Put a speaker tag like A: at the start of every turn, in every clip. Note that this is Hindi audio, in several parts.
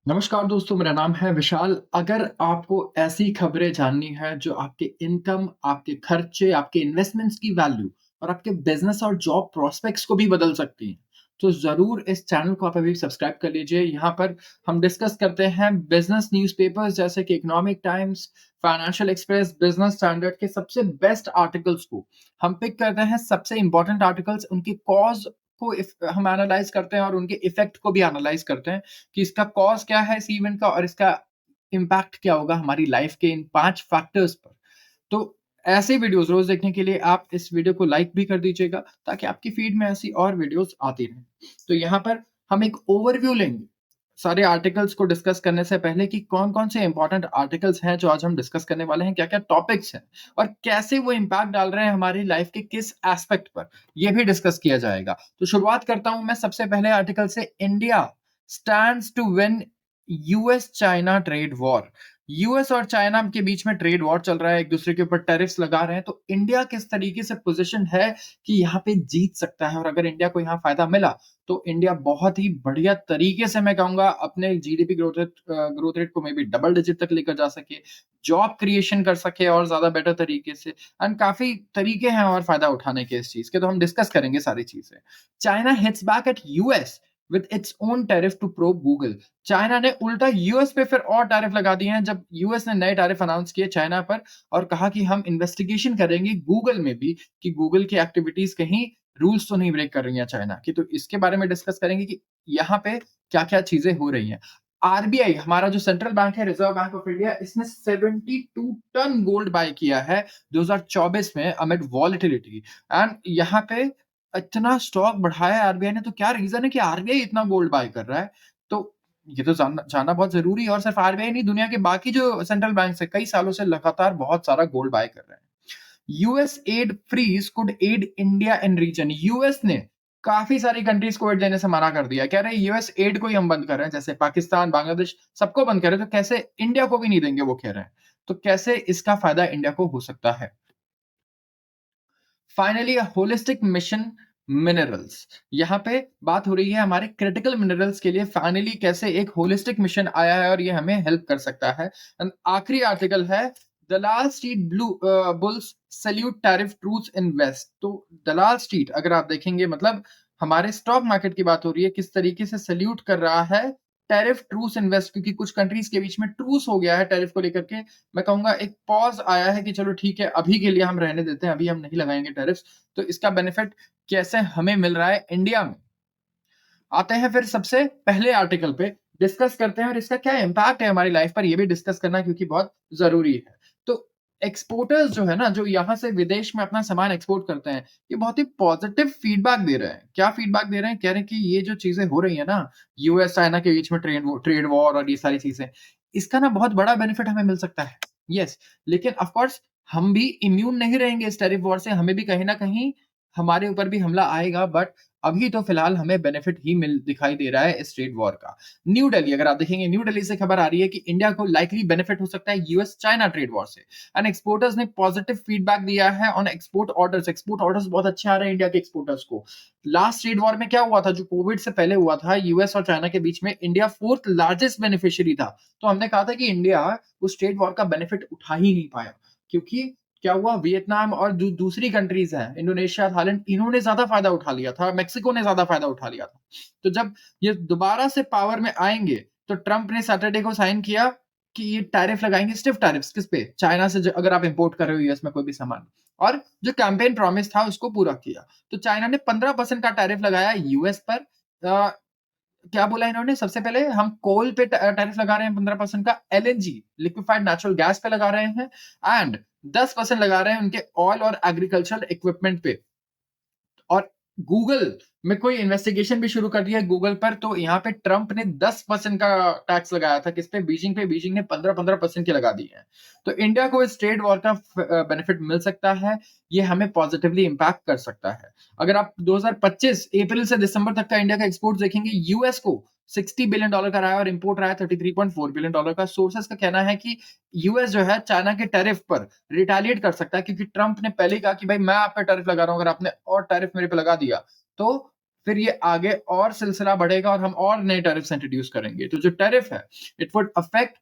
A: नमस्कार दोस्तों, मेरा नाम है विशाल। अगर आपको ऐसी खबरें जाननी है जो आपके इनकम, आपके खर्चे, आपके इन्वेस्टमेंट्स की वैल्यू और आपके बिज़नेस और जॉब प्रॉस्पेक्ट्स को भी बदल सकती हैं, तो ज़रूर इस चैनल को आप अभी सब्सक्राइब कर लीजिए। यहाँ पर हम डिस्कस करते हैं बिज़नेस न्यूज़पेपर्स जैसे कि economic times, financial express, business standard के सबसे बेस्ट आर्टिकल्स को। हम पिक करते हैं सबसे इम्पोर्टेंट आर्टिकल्स, उनकी कॉज़ को इफ हम एनालाइज़ करते हैं और उनके इफ़ेक्ट को भी एनालाइज़ करते हैं। कि इसका कॉज़ क्या है इस इवेंट का और इसका इम्पैक्ट क्या होगा हमारी लाइफ के इन 5 फैक्टर्स पर। तो ऐसे वीडियोज़ रोज़ देखने के लिए आप इस वीडियो को लाइक भी कर दीजिएगा ताकि आपकी फीड में ऐसी और वीडियोज़ आती रहें। तो यहाँ पर हम एक ओवरव्यू लेंगे, सारे आर्टिकल्स को डिस्कस करने से पहले कि कौन-कौन से इम्पोर्टेंट आर्टिकल्स हैं जो आज हम डिस्कस करने वाले हैं, क्या-क्या टॉपिक्स हैं और कैसे वो इम्पैक्ट डाल रहे हैं हमारी लाइफ के किस एस्पेक्ट पर, ये भी डिस्कस किया जाएगा। तो शुरुआत करता हूँ मैं सबसे पहले आर्टिकल से। India stands to win US China trade war. US और चाइना के बीच में ट्रेड वॉर चल रहा है, एक दूसरे के ऊपर टैरिफ्स लगा रहे हैं, तो इंडिया किस तरीके से पोजीशन है कि यहाँ पे जीत सकता है और अगर इंडिया को यहाँ फायदा मिला तो इंडिया बहुत ही बढ़िया तरीके से, मैं कहूँगा, अपने जीडीपी ग्रोथ रेट को मे बी डबल डिजिट तक लेकर जा सके, जॉब क्रिएशन कर सके और ज़्यादा बेटर तरीके से। एंड काफ़ी तरीके हैं और फ़ायदा उठाने के इस चीज़ के, तो हम डिस्कस करेंगे सारी चीज़ें। China hits back at US with its own tariff to probe Google. China ने उल्टा यूएस पे फिर और टैरिफ लगा दिए हैं जब यूएस ने नए टैरिफ अनाउंस किए चाइना पर और कहा कि हम इन्वेस्टिगेशन करेंगे गूगल में भी कि गूगल की एक्टिविटीज़ कहीं रूल्स तो नहीं ब्रेक कर रही हैं चाइना की। तो इसके बारे में डिस्कस करेंगे कि यहाँ पे क्या-क्या चीज़ें हो रही हैं। आरबीआई, हमारा जो सेंट्रल बैंक है, रिज़र्व बैंक ऑफ इंडिया, इसने 72 टन गोल्ड बाय किया है 2024 में अमिड वॉलेटिलिटी। एंड यहाँ पे इतना स्टॉक बढ़ाया है आरबीआई ने, तो क्या रीज़न है कि आरबीआई इतना गोल्ड बाय कर रहा है? तो ये तो जानना जानना बहुत ज़रूरी है और सिर्फ आरबीआई नहीं, दुनिया के बाकी जो सेंट्रल बैंक्स हैं, कई सालों से लगातार बहुत सारा गोल्ड बाय कर रहे हैं। US aid freeze could aid India in region. US ने काफी सारी कंट्रीज को एड देने से मना कर दिया, कह रहे हैं यूएस एड को ही हम बंद कर रहे हैं, जैसे पाकिस्तान, बांग्लादेश सबको बंद कर रहे हैं, तो कैसे इंडिया को भी नहीं देंगे, वो कह रहे हैं। तो कैसे इसका फायदा इंडिया को हो सकता है? Finally holistic mission minerals. यहाँ पे बात हो रही है हमारे क्रिटिकल मिनरल्स के लिए, फाइनली कैसे एक होलिस्टिक मिशन आया है और ये हमें हेल्प कर सकता है। एंड आखिरी आर्टिकल है Dalal street bulls salute tariff truths in west. तो दलाल स्ट्रीट अगर आप देखेंगे, मतलब हमारे स्टॉक मार्केट की बात हो रही है, किस तरीके से सैल्यूट कर रहा है टैरिफ ट्रूस इन्वेस्ट, क्योंकि कुछ कंट्रीज के बीच में ट्रूस हो गया है टैरिफ को लेकर के। मैं कहूंगा एक पॉज आया है कि चलो ठीक है, अभी के लिए हम रहने देते हैं, अभी हम नहीं लगाएंगे टैरिफ्स। तो इसका बेनिफिट कैसे हमें मिल रहा है इंडिया में। आते हैं फिर सबसे पहले आर्टिकल पे, डिस्कस करते हैं और इसका क्या इम्पैक्ट है हमारी लाइफ पर, ये भी डिस्कस करना क्योंकि बहुत जरूरी है। तो एक्सपोर्टर्स जो है ना, जो यहाँ से विदेश में अपना सामान एक्सपोर्ट करते हैं, ये बहुत ही पॉजिटिव फीडबैक दे रहे हैं। क्या फीडबैक दे रहे हैं? कह रहे हैं कि ये जो चीजें हो रही है ना, यूएस चाइना के बीच में ट्रेड वॉर और ये सारी चीजें, इसका ना बहुत बड़ा बेनिफिट हमें मिल सकता है। यस, लेकिन ऑफ कोर्स हम भी इम्यून नहीं रहेंगे इस टैरिफ वॉर से, हमें भी कहीं ना कहीं हमारे ऊपर भी हमला आएगा, बट अभी तो फिलहाल हमें बेनिफिट ही मिल दिखाई दे रहा है इस ट्रेड वॉर का। न्यू दिल्ली, अगर आप देखेंगे, न्यू दिल्ली से खबर आ रही है कि इंडिया को लाइकली बेनिफिट हो सकता है यूएस चाइना ट्रेड वॉर से। एंड एक्सपोर्टर्स ने पॉजिटिव फीडबैक दिया है on export orders. Export orders बहुत अच्छे आ रहे हैं इंडिया के एक्सपोर्टर्स को। लास्ट ट्रेड वॉर में क्या हुआ था, जो कोविड से पहले हुआ था, यूएस और चाइना के बीच में, इंडिया फोर्थ लार्जेस्ट बेनिफिशियरी था। तो हमने कहा था कि इंडिया उस ट्रेड वॉर का बेनिफिट उठा ही नहीं पाया, क्योंकि क्या हुआ, वियतनाम और दूसरी कंट्रीज हैं, इंडोनेशिया, थाईलैंड, इन्होंने ज्यादा फायदा उठा लिया था, मेक्सिको ने ज्यादा फायदा उठा लिया था। तो जब ये दोबारा से पावर में आएंगे, तो ट्रंप ने सैटरडे को साइन किया कि ये टैरिफ लगाएंगे, स्टिफ टैरिफ्स किस पे, चाइना से, अगर आप इंपोर्ट कर रहे हो यूएस में कोई भी सामान। और जो कैंपेन प्रॉमिस था उसको पूरा किया। तो चाइना ने 15% का टैरिफ लगाया यूएस पर। क्या बोला इन्होंने? सबसे पहले हम कोल पे टैरिफ लगा रहे हैं 15% का, एलएनजी लिक्विफाइड नेचुरल गैस पे लगा रहे हैं, एंड 10% लगा रहे हैं उनके ऑयल और एग्रीकल्चरल इक्विपमेंट पे। और गूगल में कोई इन्वेस्टिगेशन भी शुरू कर दिया है गूगल पर, तो यहाँ पे ट्रंप ने 10% का टैक्स लगाया था, किस पे? बीजिंग पे। बीजिंग ने 15-15% के लगा दिए हैं। तो इंडिया को इस ट्रेड वॉर का बेनिफिट मिल सकता है, ये हमें पॉजिटिवली इंपैक्ट कर सकता है। अगर आप 2025 अप्रैल से दिसंबर तक का इंडिया का एक्सपोर्ट देखेंगे, यूएस को $60 बिलियन का रहा है और इंपोर्ट रहा है $33.4 बिलियन का। सोर्सेस का कहना है कि यूएस जो है चाइना के टैरिफ पर रिटेलिएट कर सकता है, क्योंकि ट्रंप ने पहले ही कहा कि भाई मैं आप पे टैरिफ लगा रहा हूं, अगर आपने और टैरिफ मेरे पे लगा दिया तो फिर ये आगे और सिलसिला बढ़ेगा और हम और नए टैरिफ्स इंट्रोड्यूस करेंगे। तो जो टैरिफ है, it would affect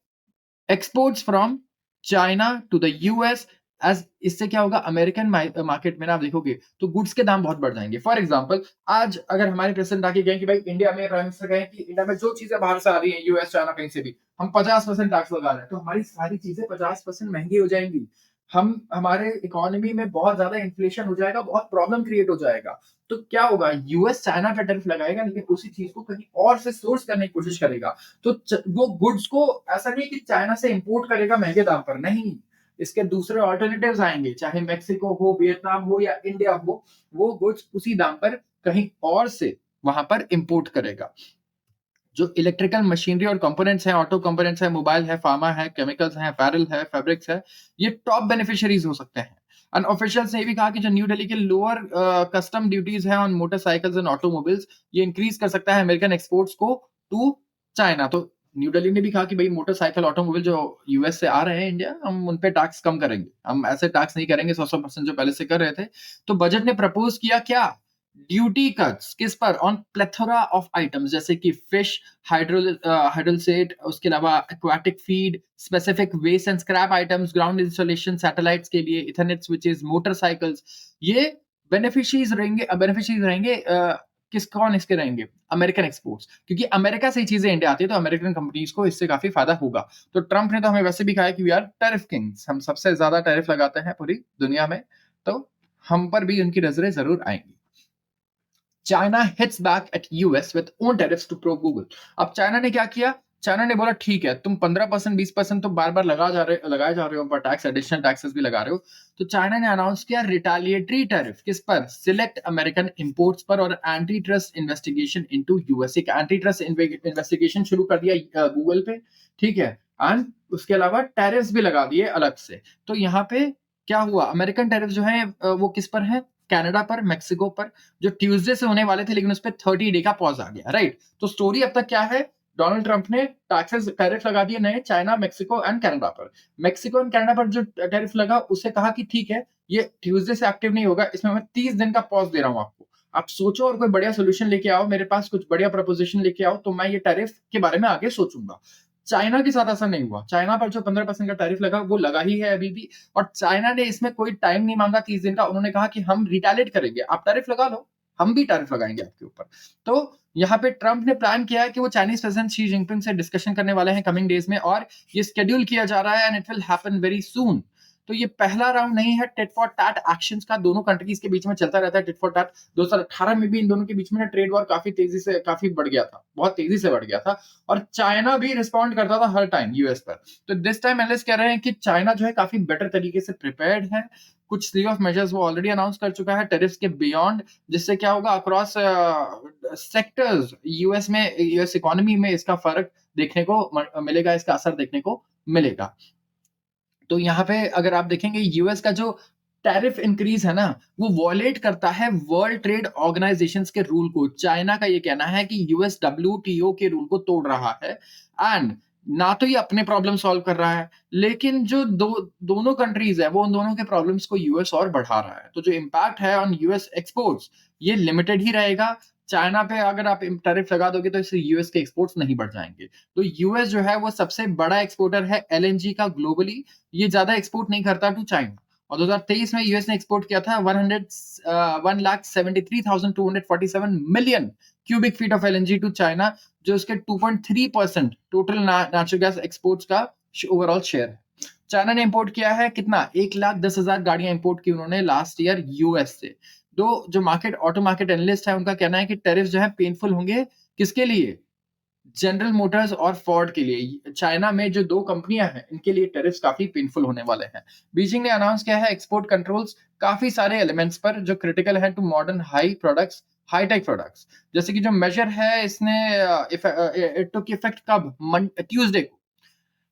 A: exports from China to the US. As इससे क्या होगा, अमेरिकन मार्केट में ना आप देखोगे तो गुड्स के दाम बहुत बढ़ जाएंगे। फॉर एग्जांपल, आज अगर हमारे प्रेसिडेंट आके कहें कि भाई इंडिया में, प्राइम मिनिस्टर कहें कि इंडिया में जो चीजें बाहर से आ रही हैं, यूएस चाइना कहीं से भी, हम 50% टैक्स लगा रहे हैं, तो हमारी सारी चीजें 50% महंगी हो जाएंगी। हम हमारे इकोनॉमी में बहुत ज्यादा इन्फ्लेशन हो जाएगा, बहुत प्रॉब्लम क्रिएट हो जाएगा। तो क्या होगा, यूएस चाइना का टैरिफ लगाएगा लेकिन उसी चीज को कहीं और से सोर्स करने की कोशिश करेगा। तो वो गुड्स को ऐसा नहीं कि चाइना से इंपोर्ट करेगा महंगे दाम पर, नहीं, इसके दूसरे ऑल्टरनेटिव्स आएंगे, चाहे मेक्सिको हो, वियतनाम हो या इंडिया हो, वो गुड्स उसी दाम पर कहीं और से वहां पर इंपोर्ट करेगा। जो इलेक्ट्रिकल मशीनरी और कंपोनेंट्स हैं, ऑटो कंपोनेंट्स है, मोबाइल है, फार्मा है, केमिकल्स है, अपैरल है, फैब्रिक्स है, ये टॉप बेनिफिशियरीज हो सकते हैं। एंड ऑफिशियल्स ने ये भी कहा कि जो न्यू दिल्ली के लोअर कस्टम ड्यूटीज है ऑन मोटरसाइकिल्स एंड ऑटोमोबाइल्स, ये इंक्रीज कर सकता है अमेरिकन एक्सपोर्ट्स को टू चाइना। तो न्यू दिल्ली ने भी कहा कि भाई मोटरसाइकिल ऑटोमोबाइल जो यूएस से आ रहे हैं इंडिया, हम उन पे टैक्स कम करेंगे, हम ऐसे टैक्स नहीं करेंगे 100% जो पहले से कर रहे थे। तो बजट ने प्रपोज किया क्या, ड्यूटी कट्स किस पर, ऑन प्लेथोरा ऑफ आइटम्स, जैसे कि फिश, हाइड्रोलसेट, उसके अलावा aquatic feed, specific waste and scrap items, ground installation, satellites के लिए, इथरनेट स्विचेस, मोटरसाइकिल्स, ये बेनिफिशरीज रहेंगे किस कौन इसके रहेंगे, अमेरिकन एक्सपोर्ट्स, क्योंकि अमेरिका से ही चीजें इंडिया आती है तो अमेरिकन कंपनीज को इससे काफी फायदा होगा। तो ट्रंप ने तो हमें वैसे भी कहा है कि वी आर टैरिफ किंग्स, हम सबसे ज्यादा टैरिफ लगाते हैं पूरी दुनिया में, तो हम पर भी उनकी नजरें जरूर आएंगी। China hits back at US with own tariffs to probe Google. अब चाइना ने क्या किया, चाइना ने बोला ठीक है, तुम 15% 20% तो बार बार लगाए जा रहे हो पर टैक्स, एडिशनल टैक्सेस भी लगा रहे हो। तो चाइना ने अनाउंस किया रिटालिएटरी टैरिफ किस पर, सिलेक्ट अमेरिकन इंपोर्ट्स पर, और anti trust investigation into US, एक एंटी ट्रस्ट इन्वेस्टिगेशन शुरू कर दिया गूगल पे, ठीक है। एंड उसके अलावा टैरिफ्स भी लगा दिए अलग से। तो यहाँ पे क्या हुआ, अमेरिकन टैरिफ जो है वो किस पर है, कनाडा पर, मेक्सिको पर, जो ट्यूसडे से होने वाले थे लेकिन उस पर 30 डे का पॉज आ गया, राइट। तो स्टोरी अब तक क्या है, डोनाल्ड ट्रंप ने टैक्सेस टैरिफ लगा दिए नए चाइना, मेक्सिको एंड कनाडा पर। मेक्सिको एंड कनाडा पर जो टैरिफ लगा उसे कहा कि ठीक है, ये ट्यूसडे से एक्टिव नहीं होगा, इसमें मैं 30 दिन का पॉज दे रहा हूं आपको, आप सोचो और कोई बढ़िया सोल्यूशन लेके आओ, मेरे पास कुछ बढ़िया प्रपोजिशन लेके आओ, तो मैं ये टैरिफ के बारे में आगे सोचूंगा। चाइना के साथ ऐसा नहीं हुआ, चाइना पर जो 15% का टैरिफ लगा वो लगा ही है अभी भी, और चाइना ने इसमें कोई टाइम नहीं मांगा 30 दिन का, उन्होंने कहा कि हम रिटेलिएट करेंगे, आप टैरिफ लगा लो, हम भी टैरिफ लगाएंगे आपके ऊपर। तो यहाँ पे ट्रंप ने प्लान किया है कि वो चाइनीज प्रेसिडेंट शी जिनपिंग से डिस्कशन करने वाले हैं कमिंग डेज में, और ये शेड्यूल किया जा रहा है and it will happen very soon. तो ये पहला राउंड नहीं है टिट फॉर टैट एक्शंस का, दोनों कंट्रीज के बीच में चलता रहता है टिट फॉर टैट। 2018 में भी इन दोनों के बीच में ना ट्रेड वॉर काफी बढ़ गया था, बहुत तेजी से बढ़ गया था, और चाइना भी रिस्पॉन्ड करता था हर टाइम यूएस पर। तो दिस टाइम एनालिस्ट कह रहे हैं कि चाइना जो है काफी बेटर तरीके से प्रिपेयर्ड है, कुछ स्लीव ऑफ मेजर्स वो ऑलरेडी अनाउंस कर चुका है टेरिफ्स के बियॉन्ड, जिससे क्या होगा, अक्रॉस सेक्टर्स यूएस में, यूएस इकोनॉमी में इसका फर्क देखने को मिलेगा, इसका असर देखने को मिलेगा। तो यहाँ पे अगर आप देखेंगे यूएस का जो टैरिफ इंक्रीज है ना, वो वॉयलेट करता है वर्ल्ड ट्रेड ऑर्गेनाइजेशन के रूल को। चाइना का ये कहना है कि यूएस डब्ल्यूटीओ के रूल को तोड़ रहा है, एंड ना तो ये अपने प्रॉब्लम सॉल्व कर रहा है, लेकिन जो दोनों कंट्रीज है वो उन दोनों के प्रॉब्लम्स को यूएस और बढ़ा रहा है। तो जो इम्पैक्ट है ऑन यूएस एक्सपोर्ट्स, ये लिमिटेड ही रहेगा। चाइना पे अगर आप टैरिफ लगा दोगे तो इससे यूएस के एक्सपोर्ट्स नहीं बढ़ जाएंगे। तो यूएस जो है वो सबसे बड़ा एक्सपोर्टर है एलएनजी का ग्लोबली, ये ज्यादा एक्सपोर्ट नहीं करता टू चाइना। और 2023 में यूएस ने एक्सपोर्ट किया था 1,73,247 million cubic feet of LNG to China, जो उसके 2.3% टोटल नेचुरल गैस एक्सपोर्ट्स का ओवरऑल शेयर है। चाइना ने इंपोर्ट किया है कितना, 1,10,000 गाड़ियां इंपोर्ट की उन्होंने लास्ट ईयर यूएस से। तो जो ऑटो मार्केट एनालिस्ट है उनका कहना है कि टैरिफ जो है पेनफुल होंगे, किसके लिए, जनरल मोटर्स और फोर्ड के लिए। चाइना में जो दो कंपनियां हैं इनके लिए टैरिफ्स काफी पेनफुल होने वाले हैं। बीजिंग ने अनाउंस किया है एक्सपोर्ट कंट्रोल्स काफी सारे एलिमेंट्स पर जो क्रिटिकल है टू मॉडर्न हाईटेक प्रोडक्ट्स, जैसे कि जो मेजर है इसने इट टुक इफेक्ट कब, ट्यूसडे को।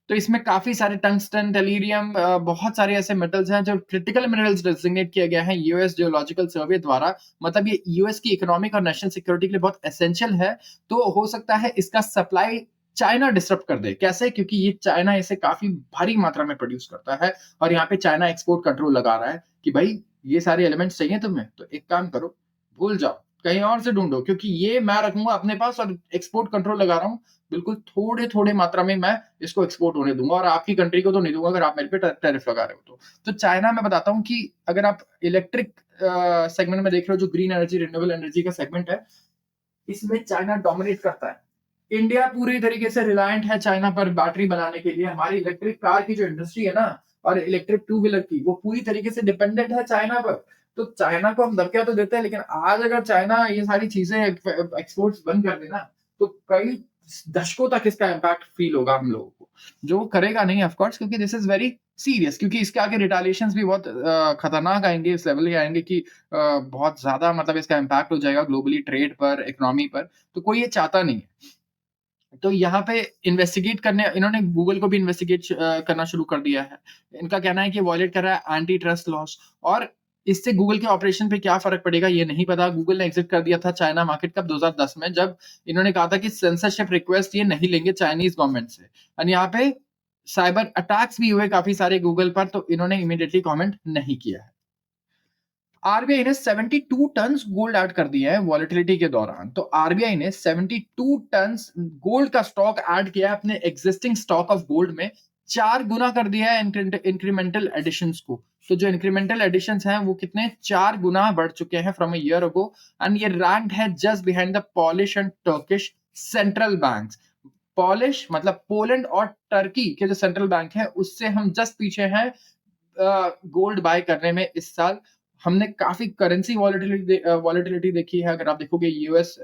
A: तो इसमें काफी सारे टंगस्टन, टेलीरियम, बहुत सारे ऐसे मेटल्स हैं जो क्रिटिकल मिनरल्स डेजिग्नेट किया गया है यूएस जियोलॉजिकल सर्वे द्वारा। मतलब ये यूएस की इकोनॉमिक और नेशनल सिक्योरिटी के लिए बहुत एसेंशियल है। तो हो सकता है इसका सप्लाई चाइना डिस्टर्ब कर दे, कैसे, क्योंकि ये चाइना इसे काफी भारी मात्रा में प्रोड्यूस करता है, और यहाँ पे चाइना एक्सपोर्ट कंट्रोल लगा रहा है कि भाई ये सारे एलिमेंट्स चाहिए तुम्हें तो एक काम करो, भूल जाओ, कहीं और से ढूँढो, क्योंकि ये मैं रखूँगा अपने पास और एक्सपोर्ट कंट्रोल लगा रहा हूँ, बिल्कुल थोड़े-थोड़े मात्रा में मैं इसको एक्सपोर्ट होने दूँगा और आपकी कंट्री को तो नहीं दूँगा अगर आप मेरे पे टैरिफ लगा रहे हो तो। तो चाइना मैं बताता हूँ कि अगर आप इलेक्ट्रिक सेगमेंट में देख रहे हो, जो ग्रीन एनर्जी, रिन्यूएबल एनर्जी का सेगमेंट है, इसमें चाइना डोमिनेट करता है। इंडिया पूरी तरीके से रिलायंट है चाइना पर बैटरी बनाने के लिए। हमारी इलेक्ट्रिक कार की जो इंडस्ट्री है ना, और इलेक्ट्रिक टू व्हीलर की, वो पूरी तरीके से डिपेंडेंट है चाइना पर। तो चाइना को हम धमकियां तो देते हैं, लेकिन आज अगर चाइना ये सारी चीजें एक्सपोर्ट्स बंद कर देना, तो कई दशकों तक इसका इम्पैक्ट फील होगा हम लोगों को, जो वो करेगा नहीं ऑफ कोर्स, क्योंकि दिस इज वेरी सीरियस, क्योंकि इसके आगे रिटालिएशंस भी बहुत खतरनाक आएंगे, इस लेवल के आएंगे कि बहुत ज्यादा मतलब इसका इम्पैक्ट हो जाएगा ग्लोबली, ट्रेड पर, इकोनॉमी पर। तो कोई ये चाहता नहीं है। तो यहाँ पे इन्वेस्टिगेट करने इन्होंने गूगल को भी इन्वेस्टिगेट करना शुरू कर दिया है। इनका कहना है कि वॉयलेट कर रहा है एंटी ट्रस्ट लॉस, और इससे गूगल के ऑपरेशन पे क्या फ़र्क पड़ेगा ये नहीं पता। गूगल ने एग्ज़िट कर दिया था चाइना मार्केट कब 2010 में, जब इन्होंने कहा था कि सेंसरशिप रिक्वेस्ट ये नहीं लेंगे चाइनीज़ गवर्नमेंट से। और यहाँ पे साइबर अटैक्स भी हुए काफ़ी सारे गूगल पर, तो इन्होंने इमीडिएटली कमेंट नहीं किया है। आरबीआई ने 72 टन्स गोल्ड ऐड कर दिए हैं वॉलेटिलिटी के दौरान। तो आरबीआई ने 72 टन्स गोल्ड का स्टॉक ऐड किया है अपने एग्जिस्टिंग स्टॉक ऑफ गोल्ड में, 4 गुना कर दिया है इंक्रीमेंटल एडिशंस को। तो जो इंक्रीमेंटल एडिशंस हैं वो कितने 4 गुना बढ़ चुके हैं from a year ago, and ये रैंक्ड है just behind the polish and Turkish central banks. Polish मतलब पोलैंड और टर्की के जो सेंट्रल बैंक है उससे हम जस्ट पीछे हैं गोल्ड बाय करने में इस साल। हमने काफ़ी करेंसी वॉलेटिलिटी देखी है। अगर आप देखोगे यूएस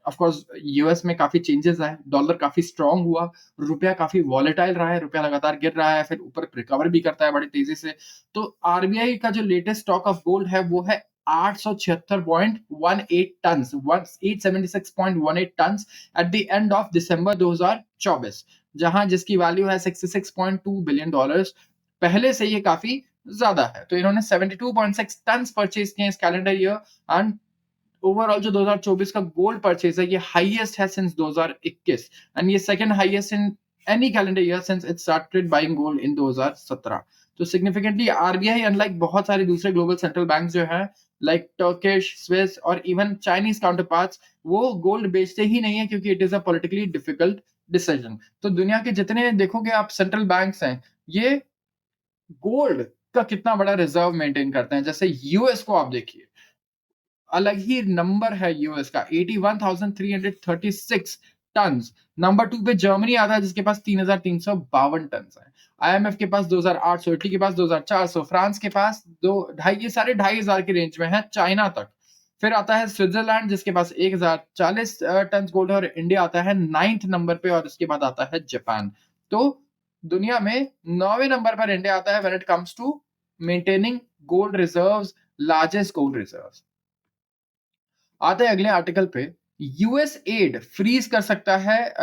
A: ऑफ कोर्स यूएस में काफ़ी चेंजेस आए, डॉलर काफ़ी स्ट्रॉन्ग हुआ, रुपया काफ़ी वॉलेटाइल रहा है, रुपया लगातार गिर रहा है, फिर ऊपर रिकवर भी करता है बड़ी तेज़ी से। तो आरबीआई का जो लेटेस्ट स्टॉक ऑफ गोल्ड है वो है 876.18 tons, 876.18 tons at the end of December 2024, जहां जिसकी वैल्यू है $66.2 बिलियन। पहले से ये काफ़ी ज़्यादा है। तो इन्होंने 72.6 टन्स परचेज़ किए इस कैलेंडर ईयर, एंड ओवरऑल जो 2024 का गोल्ड परचेज़ है ये हाईएस्ट है सिंस 2021, एंड ये second highest in any calendar year since it started buying gold in 2017। तो सिग्निफिकेंटली आरबीआई अनलाइक बहुत सारे दूसरे ग्लोबल सेंट्रल बैंक जो हैं, लाइक टर्किश, स्विस और इवन चाइनीज काउंटर पार्ट्स, वो गोल्ड बेचते ही नहीं है, क्योंकि it is a politically difficult decision. तो दुनिया के जितने देखोगे आप सेंट्रल बैंक्स हैं, ये गोल्ड का कितना बड़ा रिजर्व मेंटेन करते हैं। जैसे यूएस को आप देखिए, अलग ही नंबर है यूएस का, 81,336 टन्स। नंबर 2 पे जर्मनी आता है जिसके पास 3,352 टन्स है। आईएमएफ के पास 2,800, इटली के पास 2,400, फ्रांस के पास 2 ढाई, ये सारे 2,500 की रेंज में है, चाइना तक। फिर आता है स्विट्जरलैंड जिसके पास 1,040 टन्स गोल्ड है, और इंडिया आता है 9th नंबर पे, और इसके बाद आता है जापान। तो दुनिया में 9वें नंबर पर इंडिया आता है when it comes to maintaining gold reserves, largest gold reserves. आते हैं अगले आर्टिकल पे। यूएस एड फ्रीज कर सकता है,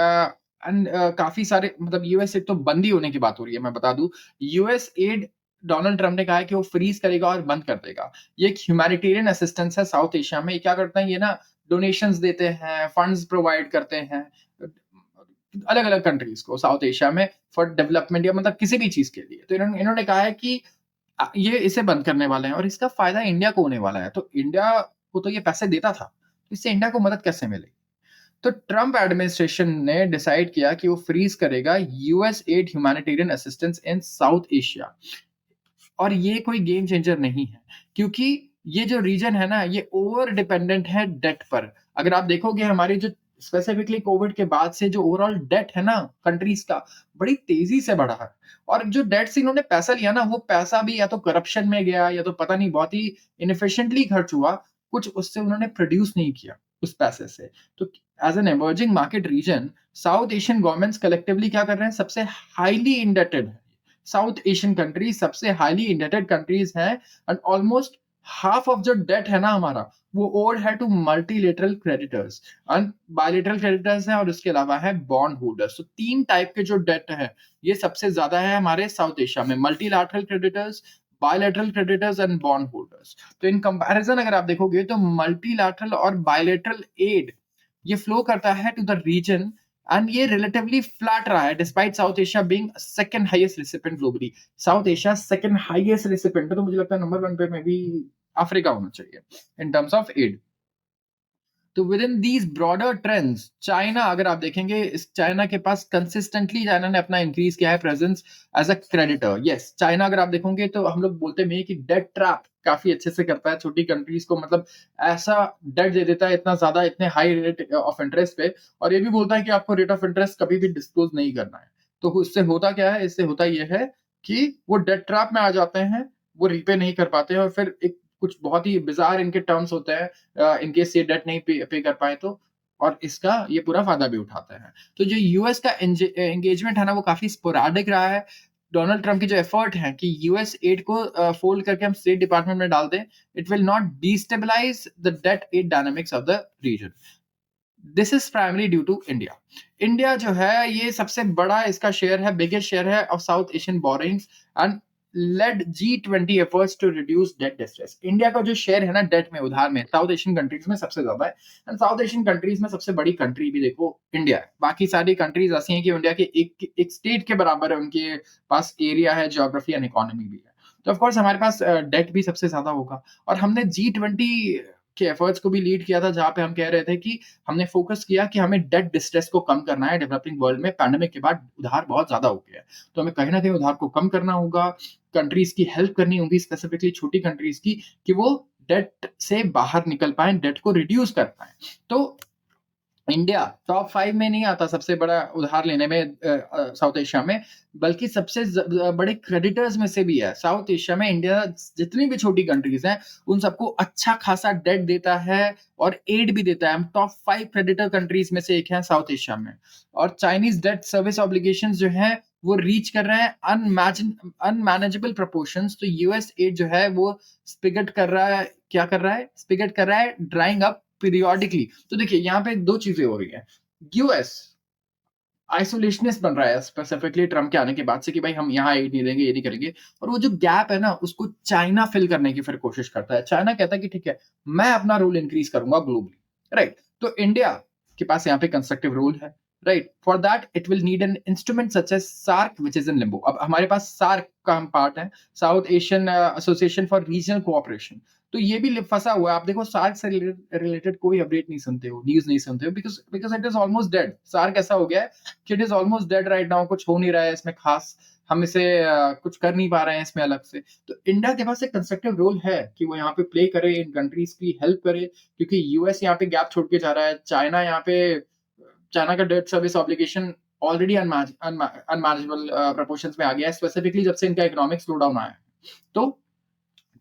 A: काफी सारे मतलब यूएस एड तो बंद ही होने की बात हो रही है, मैं बता दूं। यूएस एड डोनाल्ड ट्रम्प ने कहा है कि वो फ्रीज करेगा और बंद कर देगा। ये एक ह्यूमैनिटेरियन असिस्टेंस है साउथ एशिया में। ये क्या करते हैं, ये ना डोनेशंस देते हैं, फंड्स प्रोवाइड करते हैं अलग अलग कंट्रीज को साउथ एशिया में, फॉर डेवलपमेंट या मतलब किसी भी चीज के लिए। तो इन्होंने इन्होंने कहा है कि ये इसे बंद करने वाले हैं, और इसका फायदा इंडिया को होने वाला है। तो इंडिया को तो ये पैसे देता था, इससे इंडिया को मदद कैसे मिलेगी? तो ट्रम्प एडमिनिस्ट्रेशन ने डिसाइड किया कि वो फ्रीज करेगा US add humanitarian assistance in south Asia. और ये कोई गेम चेंजर नहीं है, क्योंकि ये जो रीजन है ना, ये ओवर डिपेंडेंट है डेट पर। अगर आप देखोगे हमारी जो स्पेसिफिकली कोविड के बाद से जो ओवरऑल डेट है ना कंट्रीज का, बड़ी तेजी से बढ़ा है। और जो डेट से इन्होंने पैसा लिया ना, वो पैसा भी या तो करप्शन में गया, या तो पता नहीं बहुत ही इनएफिशिएंटली खर्च हुआ, कुछ उससे उन्होंने प्रोड्यूस नहीं किया उस पैसे से। तो as an emerging market region, South Asian governments collectively क्या कर रहे हैं, सबसे हाईली इंडेटेड है। साउथ एशियन कंट्रीज सबसे हाईली इंडेटेड कंट्रीज हैं, एंड ऑलमोस्ट हाफ ऑफ जो डेट है ना हमारा, वो ओड है to multilateral creditors, and bilateral creditors हैं, और उसके अलावा है बॉन्ड होल्डर्स। तो 3 टाइप के जो डेट है, ये सबसे ज्यादा है हमारे साउथ एशिया में, multilateral creditors, bilateral creditors and bond holders. तो इन कंपैरिजन अगर आप देखोगे तो मल्टीलैटरल और बायलेटरल एड ये फ्लो करता है टू द रीजन, एंड ये रिलेटिवली फ्लैट रहा है despite south Asia being second highest recipient globally. South Asia second highest recipient है, तो मुझे लगता है नंबर 1 पे में भी अफ्रीका होना चाहिए इन टर्म्स ऑफ एड। तो with in these broader trends China, अगर आप देखेंगे, इस चाइना के पास कंसिस्टेंटली चाइना ने अपना इंक्रीज किया है presence as a creditor. Yes, China अगर आप देखोगे तो हम लोग बोलते हैं कि डेट ट्रैप काफी अच्छे से करता है छोटी कंट्रीज को, मतलब ऐसा डेट दे देता है इतना ज्यादा, इतने हाई रेट ऑफ इंटरेस्ट पे, और ये भी बोलता है कि आपको रेट ऑफ इंटरेस्ट कभी भी डिस्क्लोज नहीं करना है। तो इससे होता क्या है, इससे होता यह है कि वो डेट ट्रैप में आ जाते हैं, वो रीपे नहीं कर पाते हैं, और फिर एक कुछ बहुत ही बिजार इनके टर्म्स होते हैं इनकेस ये डेट नहीं पे कर पाए तो, और इसका ये पूरा फायदा भी उठाते हैं। तो जो यूएस का एंगेजमेंट है ना, वो काफी स्पोराडिक रहा है। डोनाल्ड ट्रम्प की जो एफर्ट है कि यूएस एड को फोल्ड करके हम स्टेट डिपार्टमेंट में डाल दें, it will not destabilize the debt aid dynamics of the region. This is primary due to India. India जो है ये सबसे बड़ा इसका शेयर है, बिगेस्ट शेयर है of South Asian borrowings, and led G20 efforts to reduce debt distress. India का जो शेयर है ना डेट में, उधार में, साउथ एशियन कंट्रीज में सबसे ज्यादा है। एंड साउथ एशियन कंट्रीज में सबसे बड़ी कंट्री भी देखो इंडिया है। बाकी सारी कंट्रीज ऐसी हैं कि इंडिया के एक स्टेट के बराबर है उनके पास एरिया है, ज्योग्राफी एंड इकोनॉमी भी है। तो ऑफकोर्स हमारे पास डेट भी सबसे ज्यादा होगा। और हमने G20 के एफर्ट्स को भी लीड किया था, जहां पे हम कह रहे थे कि हमने फोकस किया कि हमें डेट डिस्ट्रेस को कम करना है। डेवलपिंग वर्ल्ड में पैंडेमिक के बाद उधार बहुत ज्यादा हो गया है, तो हमें कहीं ना कहीं उधार को कम करना होगा, कंट्रीज की हेल्प करनी होगी, स्पेसिफिकली छोटी कंट्रीज की, कि वो डेट से बाहर निकल पाए, डेट को रिड्यूस कर पाए। तो इंडिया टॉप 5 में नहीं आता सबसे बड़ा उधार लेने में साउथ एशिया में, बल्कि सबसे बड़े क्रेडिटर्स में से भी है। साउथ एशिया में इंडिया जितनी भी छोटी कंट्रीज हैं उन सबको अच्छा खासा डेट देता है और एड भी देता है। हम टॉप 5 क्रेडिटर कंट्रीज में से एक है साउथ एशिया में। और चाइनीज डेट सर्विस ऑब्लिगेशंस जो है वो रीच कर रहे हैं अनमैनेजेबल प्रोपोर्शंस। तो यूएस एड जो है वो स्पिगट कर रहा है, क्या कर रहा है, स्पिगट कर रहा है, ड्राइंग अप पीरियोडिकली। तो देखिए यहाँ पे दो चीजें हो रही है। यूएस आइसोलेशनिस्ट बन रहा है स्पेसिफिकली ट्रम्प के आने के बाद से, कि भाई हम यहाँ एड नहीं देंगे, ये नहीं करेंगे। और वो जो गैप है ना उसको चाइना फिल करने की फिर कोशिश करता है। चाइना कहता है कि ठीक है, मैं अपना रोल इंक्रीज करूंगा ग्लोबली, राइट। तो इंडिया के पास यहाँ पे कंस्ट्रक्टिव रोल है, right. For that it will need an instrument such as SAARC which is in limbo. अब हमारे पास सार्क का हम पार्ट है, South Asian Association for Regional Cooperation. तो ये भी फंसा हुआ है। आप देखो सार्क से रिलेटेड कोई अपडेट नहीं सुनते हो, न्यूज नहीं सुनते हो, because because it is almost dead. SAARC ऐसा हो गया है कि it is almost dead right now, कुछ हो नहीं रहा है इसमें खास, हम इसे कुछ कर नहीं पा रहे हैं इसमें अलग से। तो इंडिया के पास एक कंस्ट्रक्टिव रोल है कि वो यहाँ पे प्ले करे, इन कंट्रीज की हेल्प करे, क्योंकि यूएस यहाँ पे गैप छोड़ के जा रहा है। चाइना यहाँ पे, चाइना का debt service obligation already unmanageable proportions में आ गया है, स्पेसिफिकली जब से इनका इकोनॉमिक स्लो डाउन आया है। तो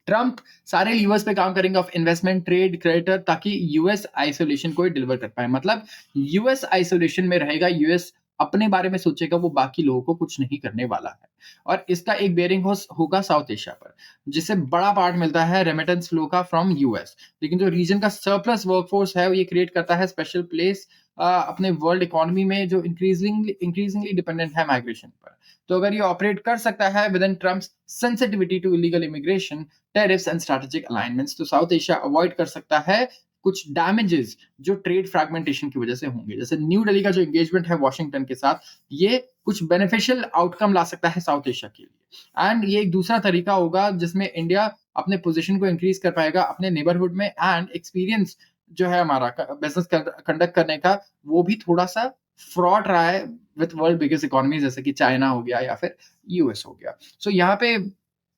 A: ट्रम्प सारे लीवर्स पे काम करेंगे ऑफ इन्वेस्टमेंट, ट्रेड, क्रेडिटर, ताकि यूएस आइसोलेशन को डिलीवर कर पाए। मतलब यूएस आइसोलेशन में रहेगा, यूएस अपने बारे में सोचेगा, वो बाकी लोगों को कुछ नहीं करने वाला है। और इसका एक बेयरिंग होगा साउथ एशिया पर, जिससे बड़ा पार्ट मिलता है रेमिटेंस फ्लो का फ्रॉम यूएस। लेकिन जो रीजन का सरप्लस वर्कफोर्स है ये क्रिएट करता है स्पेशल प्लेस अपने वर्ल्ड इकोनॉमी में, जो इंक्रीजिंगली डिपेंडेंट है माइग्रेशन पर। तो अगर ये ऑपरेट कर सकता है within Trump's sensitivity to illegal immigration, tariffs and strategic alignments, तो साउथ एशिया अवॉइड कर सकता है कुछ डैमेजेस जो ट्रेड फ्रैगमेंटेशन की वजह से होंगे। जैसे न्यू दिल्ली का जो एंगेजमेंट है वॉशिंगटन के साथ, ये कुछ बेनिफिशियल आउटकम ला सकता है साउथ एशिया के लिए। एंड ये एक दूसरा तरीका होगा जिसमें इंडिया अपने पोजीशन को इंक्रीज कर पाएगा अपने नेबरहुड में, एंड एक्सपीरियंस जो है हमारा बिजनेस कंडक्ट करने का, वो भी थोड़ा सा फ्रॉड रहा है विथ वर्ल्ड बिगेस्ट इकोनॉमी, जैसे कि चाइना हो गया या फिर यूएस हो गया। सो यहाँ पे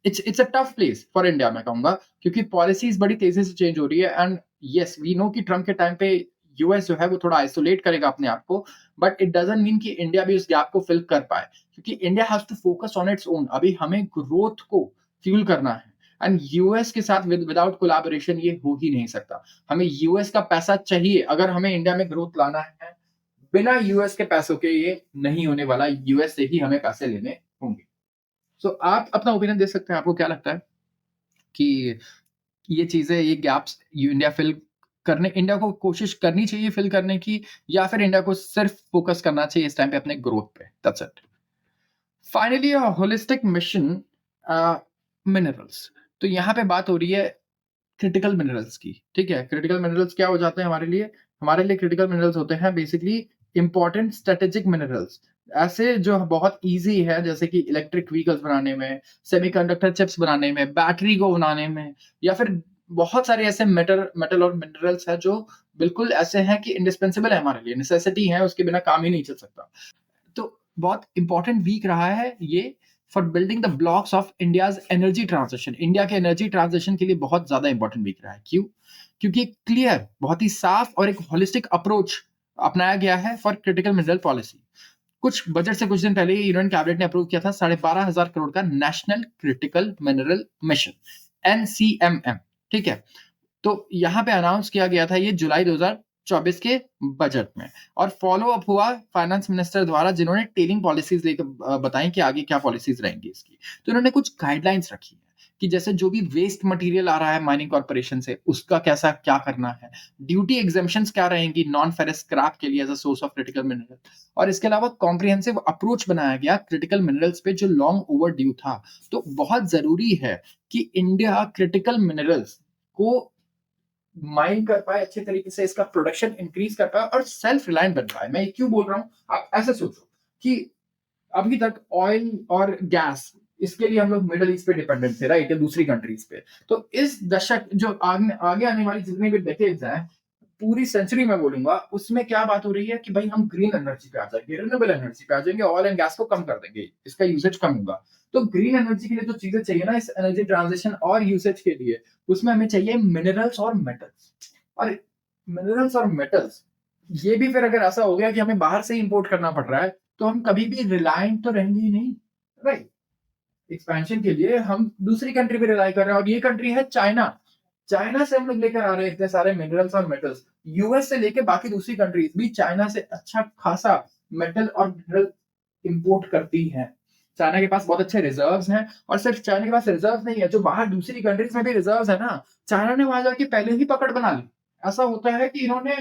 A: it's a tough place for India, मैं कहूंगा, क्योंकि पॉलिसीज बड़ी तेजी से चेंज हो रही है। एंड यस वी नो कि ट्रम्प के टाइम पे यूएस जो है वो थोड़ा आइसोलेट करेगा अपने आप को, बट इट डजंट मीन कि इंडिया भी उस गैप को फिल कर पाए, क्योंकि India has to focus on its own. अभी हमें ग्रोथ को फ्यूल करना है, एंड यूएस के साथ विदाउट कोलैबोरेशन ये हो ही नहीं सकता। हमें यूएस का पैसा चाहिए अगर हमें इंडिया में ग्रोथ लाना है। बिना यूएस के पैसों के ये नहीं होने वाला, यूएस से ही हमें पैसे लेने होंगे। सो आप अपना ओपिनियन दे सकते हैं, आपको क्या लगता है कि ये चीजें, ये गैप्स इंडिया फिल करने, इंडिया को कोशिश करनी चाहिए फिल करने की, या फिर इंडिया को सिर्फ फोकस करना चाहिए इस टाइम पे अपने ग्रोथ पे? That's it. Finally holistic mission minerals. तो यहाँ पे बात हो रही है क्रिटिकल मिनरल्स की, ठीक है। क्रिटिकल मिनरल्स क्या हो जाते हैं हमारे लिए? हमारे लिए क्रिटिकल मिनरल्स होते हैं बेसिकली इंपॉर्टेंट स्ट्रेटेजिक मिनरल्स, ऐसे जो बहुत इजी है, जैसे कि इलेक्ट्रिक व्हीकल्स बनाने में, सेमीकंडक्टर चिप्स बनाने में, बैटरी को बनाने में, या फिर बहुत सारे ऐसे मेटल और मिनरल्स हैं जो बिल्कुल ऐसे हैं कि इंडिस्पेंसेबल है हमारे लिए, नेसेसिटी है, उसके बिना काम ही नहीं चल सकता। तो बहुत इंपॉर्टेंट वीक रहा है ये for building the blocks of India's energy transition. India के एनर्जी ट्रांजिशन के लिए बहुत ज्यादा इंपॉर्टेंट वीक रहा है। क्यों? क्योंकि एक क्लियर, बहुत ही साफ और एक होलिस्टिक अप्रोच अपनाया गया है फॉर क्रिटिकल मिनरल पॉलिसी। कुछ बजट से कुछ दिन पहले यूनियन कैबिनेट ने अप्रूव किया था 12,500 करोड़ का नेशनल क्रिटिकल मिनरल मिशन, एनसीएमएम। ठीक है, तो यहाँ पे अनाउंस किया गया था ये जुलाई 2024 के बजट में, और फॉलो अप हुआ फाइनेंस मिनिस्टर द्वारा, जिन्होंने टेलिंग पॉलिसीज लेकर बताई कि आगे क्या पॉलिसीज रहेंगी इसकी। तो उन्होंने कुछ गाइडलाइंस रखी है कि जैसे जो भी वेस्ट मटेरियल आ रहा है माइनिंग कॉर्पोरेशन से, उसका कैसा क्या करना है, ड्यूटी एग्जेम्पशंस क्या रहेंगी नॉन फेरस स्क्रैप के लिए as a source of critical mineral, और इसके अलावा कॉम्प्रिहेंसिव अप्रोच बनाया गया क्रिटिकल मिनरल्स पे जो लॉन्ग ओवर ड्यू था। तो बहुत जरूरी है कि इंडिया क्रिटिकल मिनरल्स को माइन कर पाए, अच्छे तरीके से इसका प्रोडक्शन इंक्रीज कर पाए और सेल्फ रिलायंट बन पाए। मैं ये क्यों बोल रहा हूँ, आप ऐसे सोचो कि अभी तक ऑयल और गैस, इसके लिए हम लोग मिडल ईस्ट पे डिपेंडेंट थे, राइट, या दूसरी कंट्रीज पे। तो इस दशक जो आगे आने वाली जितनी भी डेकेड्स हैं, पूरी सेंचुरी में बोलूंगा, उसमें क्या बात हो रही है कि भाई हम ग्रीन एनर्जी पे आ जाएंगे, रिन्यूएबल एनर्जी पे आ जाएंगे, ऑयल एंड गैस को कम कर देंगे, इसका यूसेज कम होगा। तो ग्रीन एनर्जी के लिए जो चीजें चाहिए ना इस एनर्जी ट्रांजिशन और यूसेज के लिए, उसमें हमें चाहिए मिनरल्स और मेटल्स। और मिनरल्स और मेटल्स, ये भी फिर अगर ऐसा हो गया कि हमें बाहर से इंपोर्ट करना पड़ रहा है, तो हम कभी भी रिलायंट तो रहेंगे ही नहीं, राइट। एक्सपेंशन के लिए हम दूसरी कंट्री पे रिलाई कर रहे हैं, और ये कंट्री है चाइना। चाइना से हम लोग लेकर आ रहे हैं इतने सारे मिनरल्स और मेटल्स। यूएस से लेके बाकी दूसरी कंट्रीज भी चाइना से अच्छा खासा मेटल और मिनरल इंपोर्ट करती हैं। चाइना के पास बहुत अच्छे रिजर्व्स हैं, और सिर्फ चाइना के पास रिजर्व नहीं है, जो बाहर दूसरी कंट्रीज में भी रिजर्व्स है ना, चाइना ने वहां जाके पहले ही पकड़ बना ली। ऐसा होता है कि इन्होंने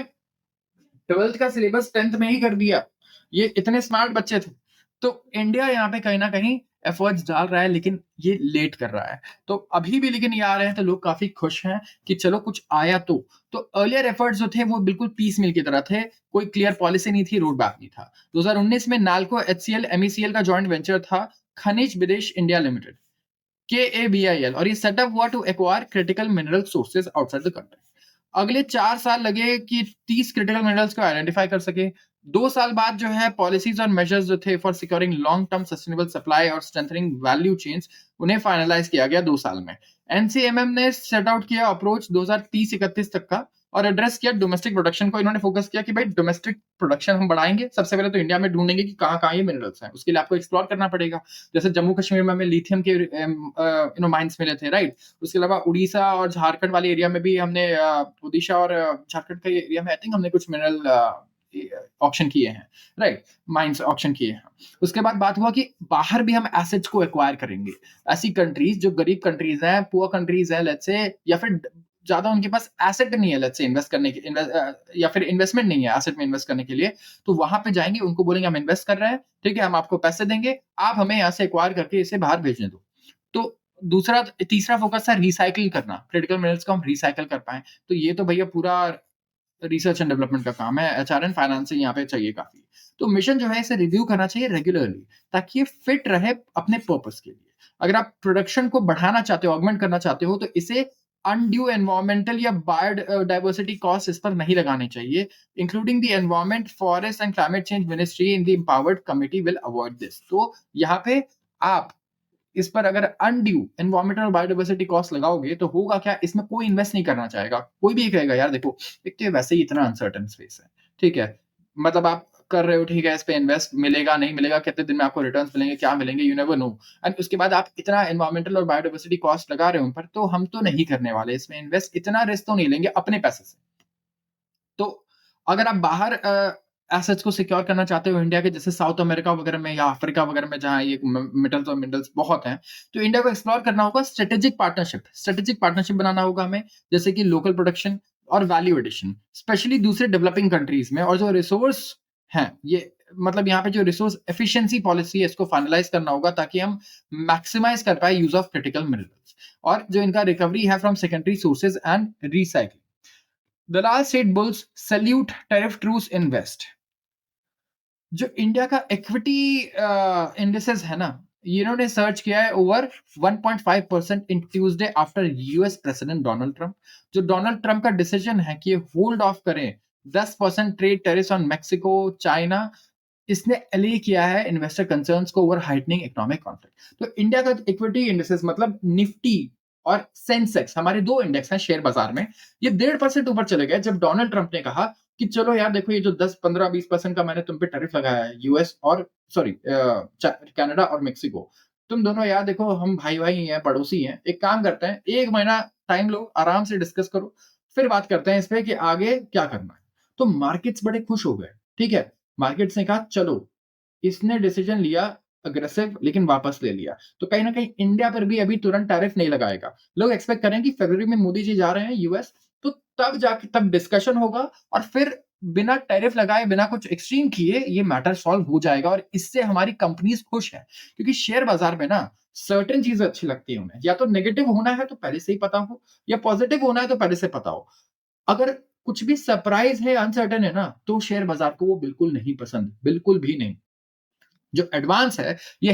A: 12th का सिलेबस 10th में ही कर दिया, ये इतने स्मार्ट बच्चे थे। तो इंडिया यहाँ पे कहीं ना कहीं एफर्ट्स डाल रहा है, लेकिन ये लेट कर रहा है। तो अभी भी लेकिन ये आ रहे हैं तो लोग काफी खुश हैं कि चलो कुछ आया। तो अर्लियर एफर्ट्स जो थे वो बिल्कुल पीस मिल की तरह थे, कोई क्लियर पॉलिसी नहीं थी, रोड मैप नहीं था। 2019 में नाल्को एचसीएल एमईसीएल का जॉइंट वेंचर था, खनिज विदेश इंडिया लिमिटेड, KABIL, और ये सेटअप हुआ to acquire critical mineral sources outside the country. अगले 4 साल लगे कि 30 क्रिटिकल मिनरल्स को आइडेंटिफाई कर सके। 2 साल बाद जो है पॉलिसीज और मेजर्स जो थे for securing long term sustainable supply और स्ट्रेंथनिंग वैल्यू चेन्स, उन्हें फाइनलाइज किया गया 2 साल में। एनसीएमएम ने सेट आउट किया अप्रोच 2030-31 तक का, और एड्रेस किया डोमेस्टिक प्रोडक्शन को। इन्होंने फोकस किया कि भाई डोमेस्टिक प्रोडक्शन हम बढ़ाएंगे, सबसे पहले तो इंडिया में ढूंढेंगे कि कहाँ कहाँ ये मिनरल्स हैं, उसके लिए आपको एक्सप्लोर करना पड़ेगा। जैसे जम्मू कश्मीर में हमें लिथियम के माइंस मिले थे, राइट। उसके अलावा उड़ीसा और झारखंड वाले एरिया में भी हमने उड़ीसा और झारखंड के एरिया में आई थिंक हमने कुछ मिनरल ऑक्शन किए हैं, राइट, माइंस ऑक्शन किए हैं। उसके बाद बात हुआ कि बाहर भी हम एसेट्स को एक्वायर करेंगे। ऐसी कंट्रीज जो गरीब कंट्रीज हैं, पुअर कंट्रीज हैं लेट्स से, या फिर ज्यादा उनके पास एसेट नहीं है लेट्स से इन्वेस्ट करने के, या फिर इन्वेस्टमेंट नहीं है एसेट में इन्वेस्ट करने के लिए, तो वहां पे जाएंगे, उनको बोलेंगे हम इन्वेस्ट कर रहे हैं, ठीक है, हम आपको पैसे देंगे, आप हमें यहाँ से एक्वायर करके इसे बाहर भेजने दो। तो तीसरा फोकस था रिसाइकिल करना, क्रिटिकल मिनरल्स को हम रिसाइकिल कर पाए। तो ये तो भैया पूरा रिसर्च एंड डेवलपमेंट का काम है, एचआर एंड फाइनेंसिंग यहाँ पे चाहिए काफी। तो मिशन जो है इसे रिव्यू करना चाहिए रेगुलरली, ताकि ये फिट रहे अपने पर्पस के लिए। अगर आप प्रोडक्शन को बढ़ाना चाहते हो, ऑगमेंट करना चाहते हो, तो इसे अनड्यू एनवायरमेंटल या बायोडाइवर्सिटी कॉस्ट इस पर नहीं लगाने चाहिए। Including the environment, forest and climate change ministry in the empowered committee will avoid this. तो यहाँ पे आप इस पर अगर अनड्यू एनवायरमेंटल और बायोडाइवर्सिटी कॉस्ट लगाओगे तो होगा क्या, इसमें कोई इन्वेस्ट नहीं करना चाहेगा। कोई भी कहेगा यार देखो, एक तो ये वैसे ही इतना अनसर्टन स्पेस है, ठीक है, मतलब आप कर रहे हो, ठीक है, इस पे इन्वेस्ट मिलेगा नहीं मिलेगा, कितने दिन में आपको रिटर्न्स मिलेंगे, क्या मिलेंगे, यू नेवर नो। एंड उसके बाद आप इतना एनवायरमेंटल और बायोडाइवर्सिटी कॉस्ट लगा रहे हो उन पर, तो हम तो नहीं करने वाले इसमें इन्वेस्ट, इतना रिस्क तो नहीं लेंगे अपने पैसे से। तो अगर आप बाहर एसेट्स को सिक्योर करना चाहते हो इंडिया के, जैसे साउथ अमेरिका वगैरह में या अफ्रीका वगैरह में, जहाँ ये मेटल्स और मिनरल्स बहुत हैं, तो इंडिया को एक्सप्लोर करना होगा। स्ट्रेटेजिक पार्टनरशिप बनाना होगा हमें, जैसे कि लोकल प्रोडक्शन और वैल्यू एडिशन, स्पेशली दूसरे डेवलपिंग कंट्रीज में। और जो रिसोर्स हैं, ये मतलब यहाँ पे जो रिसोर्स एफिशिएंसी पॉलिसी है, इसको फाइनलाइज करना होगा, ताकि हम मैक्सिमाइज कर पाए यूज ऑफ क्रिटिकल मिनरल्स, और जो इनका रिकवरी है from secondary sources and recycling. Dalal street bulls salute tariff truce in west. जो इंडिया का इक्विटी इंडिसेस है ना, इन्होंने सर्च किया है over 1.5% in Tuesday after US president Donald Trump. जो डोनाल्ड ट्रंप का डिसीजन है कि ये होल्ड ऑफ करें 10% trade tariff on Mexico, China, इसने एली किया है इन्वेस्टर कंसर्न्स को ओवर हाइटनिंग इकोनॉमिक कॉन्फ्लिक्ट। तो इंडिया का इक्विटी इंडेक्सेस मतलब निफ्टी और सेंसेक्स, हमारे दो इंडेक्स हैं शेयर बाजार में, ये 1.5% ऊपर चले गए जब डोनाल्ड ट्रंप ने कहा कि चलो यार देखो, ये जो 10, 15, 20% का मैंने तुम पे टैरिफ लगाया है, यूएस और सॉरी कनाडा और मेक्सिको, तुम दोनों यार देखो हम भाई भाई हैं, पड़ोसी हैं, एक काम करते हैं, 1 महीना टाइम लो, आराम से डिस्कस करो, फिर बात करते हैं इस पे कि आगे क्या करना है। तो मार्केट्स बड़े खुश हो गए। ठीक है, मार्केट्स ने कहा चलो, इसने डिसीजन लिया अग्रेसिव, लेकिन वापस ले लिया, तो कहीं ना कहीं इंडिया पर भी अभी तुरंत टैरिफ नहीं लगाएगा। लोग एक्सपेक्ट करें कि फरवरी में मोदी जी जा रहे हैं यूएस, तो तब जाके तब डिस्कशन होगा और फिर बिना टैरिफ लगाए, बिना कुछ एक्सट्रीम किए ये मैटर सॉल्व हो जाएगा और इससे हमारी कंपनीज खुश है। क्योंकि शेयर बाजार में ना सर्टेन चीजें अच्छी लगती है उन्हें, या तो नेगेटिव होना है तो पहले से ही पता हो, या पॉजिटिव होना है तो पहले से पता हो। अगर कुछ भी सरप्राइज है, अनसर्टेन है ना, तो शेयर बाजार को वो बिल्कुल नहीं पसंद, बिल्कुल भी नहीं। जो एडवांस है, ये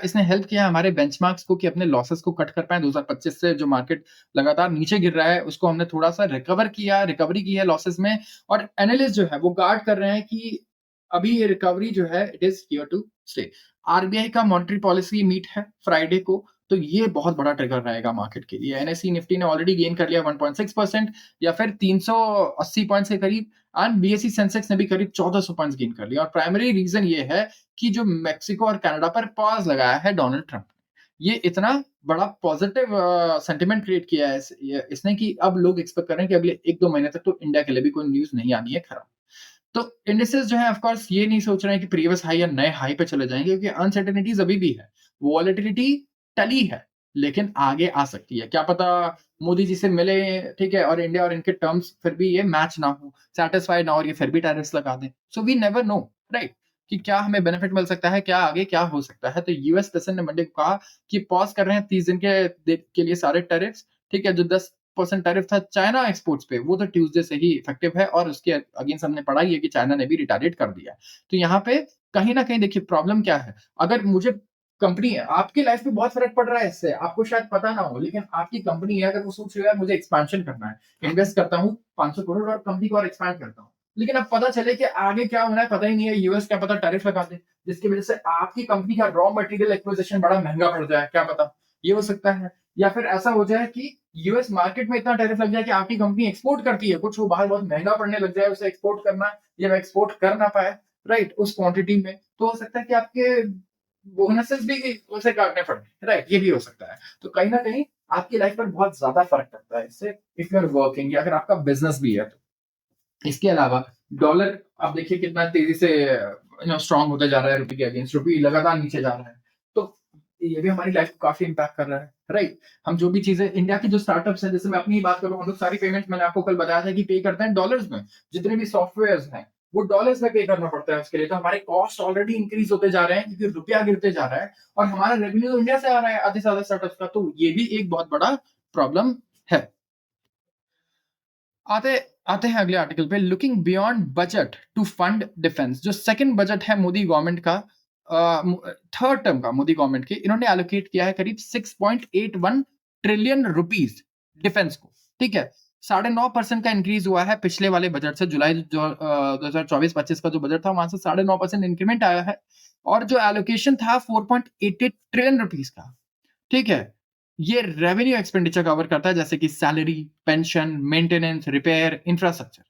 A: इसने हेल्प किया हमारे बेंचमार्क्स को कि अपने लॉसेस को कट कर पाए। 2025 से जो मार्केट लगातार नीचे गिर रहा है, उसको हमने थोड़ा सा रिकवरी की है लॉसेस में। और एनालिस्ट जो है वो गार्ड कर रहे हैं कि अभी ये रिकवरी जो है it is here to stay. RBI का मॉनेटरी पॉलिसी मीट है फ्राइडे को, तो ये बहुत बड़ा ट्रिगर रहेगा मार्केट के लिए। एनएसई निफ्टी ने ऑलरेडी गेन कर लिया 1.6% या फिर 380 पॉइंट्स के करीब, एंड बीएसई सेंसेक्स ने भी करीब 1400 पॉइंट्स गेन कर लिया। और प्राइमरी रीजन ये है कि जो मेक्सिको और कनाडा पर पॉज लगाया है डोनाल्ड ट्रंप ने, ये इतना बड़ा पॉजिटिव सेंटिमेंट क्रिएट किया है इसने कि अब लोग एक्सपेक्ट कर रहे हैं कि अगले 1-2 महीने तक तो इंडिया के लिए भी कोई न्यूज नहीं आनी है खराब। तो इंडिसेस जो है ऑफ कोर्स ये नहीं सोच रहे हैं कि प्रीवियस हाई या नए हाई पे चले जाएंगे, क्योंकि अनसर्टेनिटीज अभी भी है, वॉलेटिलिटी टली है, लेकिन आगे आ सकती है। क्या पता मोदी जी से मिले, ठीक है, और इंडिया और इनके टर्म्स फिर भी ये मैच ना हो, सेटिस्फाइड ना हो, और ये फिर भी टैरिफ्स लगा दें। So we never know, right, कि क्या हमें बेनिफिट मिल सकता है, क्या आगे क्या हो सकता है। तो यूएस प्रेसिडेंट ने मंडे को कहा कि पॉज कर रहे हैं 30 दिन के लिए सारे टैरिफ्स। ठीक है, जो 10% टैरिफ था चाइना एक्सपोर्ट्स पे, वो तो ट्यूसडे से ही इफेक्टिव है, और उसके अगेंस्ट हमने पढ़ा ही है कि चाइना ने भी रिटालिएट कर दिया है। तो यहाँ पे कहीं ना कहीं देखिए प्रॉब्लम क्या है। अगर मुझे कंपनी है, आपकी लाइफ में बहुत फर्क पड़ रहा है इससे, आपको शायद पता ना हो, लेकिन आपकी कंपनी है, अगर वो सोच रही है मुझे एक्सपेंशन करना है, इन्वेस्ट करता हूँ 500 करोड़ और कंपनी को और एक्सपैंड करता हूँ, लेकिन अब पता चले कि आगे क्या होना है पता ही नहीं है, यूएस क्या पता टैरिफ लगा दे, जिसकी वजह से आपकी कंपनी का रॉ मटेरियल एक्विजिशन बड़ा महंगा पड़ जाए, क्या पता, ये हो सकता है। या फिर ऐसा हो जाए कि यूएस मार्केट में इतना टैरिफ लग जाए कि आपकी कंपनी एक्सपोर्ट करती है कुछ, वो बाहर बहुत महंगा पड़ने लग जाए उसे एक्सपोर्ट करना, या एक्सपोर्ट कर ना पाए, राइट, उस क्वांटिटी में, तो हो सकता है कि आपके बोनसेस भी उसे काटने पड़े, राइट, ये भी हो सकता है। तो कहीं ना कहीं आपकी लाइफ पर बहुत ज्यादा फर्क पड़ता है इससे, इफ यू आर वर्किंग या अगर आपका बिजनेस भी है तो। इसके अलावा डॉलर आप देखिए कितना तेजी से स्ट्रांग होता जा रहा है रुपये के अगेंस्ट, रुपये लगातार नीचे जा रहा है, तो ये भी हमारी लाइफ को काफी इंपैक्ट कर रहा है, राइट। हम जो भी चीजें इंडिया की जो स्टार्टअप्स है, जैसे मैं अपनी ही बात करूं, हम लोग सारी पेमेंट मैंने आपको कल बताया था कि पे करते हैं डॉलर्स में, जितने भी सॉफ्टवेयर हैं वो डॉलर्स में पे करना पड़ता है उसके लिए, तो हमारे कॉस्ट ऑलरेडी इंक्रीज होते जा रहे हैं क्योंकि रुपया गिरते जा रहा है, और हमारा रेवेन्यू तो इंडिया से आ रहा है आधे से ज्यादा स्टार्टअप्स का, तो ये भी एक बहुत बड़ा प्रॉब्लम है। आते आते हैं अगले आर्टिकल पे, looking beyond budget to fund defence. जो सेकंड बजट है मोदी गवर्नमेंट का, थर्ड टर्म का मोदी गवर्नमेंट के, इन्होंने एलोकेट किया है करीब 6.81 ट्रिलियन रुपीस डिफेंस को। ठीक है, 9.5% का इंक्रीज हुआ है पिछले वाले बजट से, जुलाई जो 2024-25 का जो बजट था वहां से 9.5% इंक्रीमेंट आया है, और जो एलोकेशन था 4.88 ट्रिलियन रुपीस का। ठीक है, ये रेवेन्यू एक्सपेंडिचर कवर करता है, जैसे कि salary, pension, maintenance, repair, infrastructure.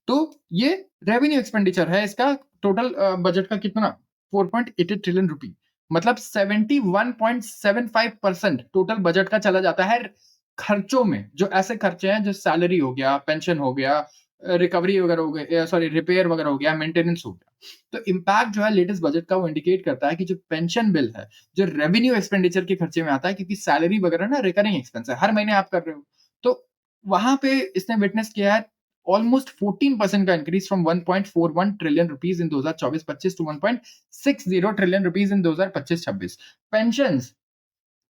A: तो ये रेवेन्यू एक्सपेंडिचर है इसका, टोटल बजट का कितना, 4.88 ट्रिलियन रुपी, मतलब 71.75% टोटल बजट का चला जाता है खर्चों में। जो ऐसे खर्चे हैं जो सैलरी हो गया, पेंशन हो गया, रिकवरी वगैरह हो गया, सॉरी रिपेयर वगैरह हो गया, मेंटेनेंस हो गया। तो इम्पैक्ट जो है लेटेस्ट बजट का वो इंडिकेट करता है कि जो पेंशन बिल है, जो रेवेन्यू एक्सपेंडिचर के खर्चे में आता है, क्योंकि सैलरी वगैरह ना रिकरिंग एक्सपेंस है, हर महीने आप कर रहे हो, तो वहां पे इसने विटनेस किया है ऑलमोस्ट 14% का increase, from 1.41 trillion rupees in 2024-25 to 1.60 trillion rupees in 2025-26। Pension,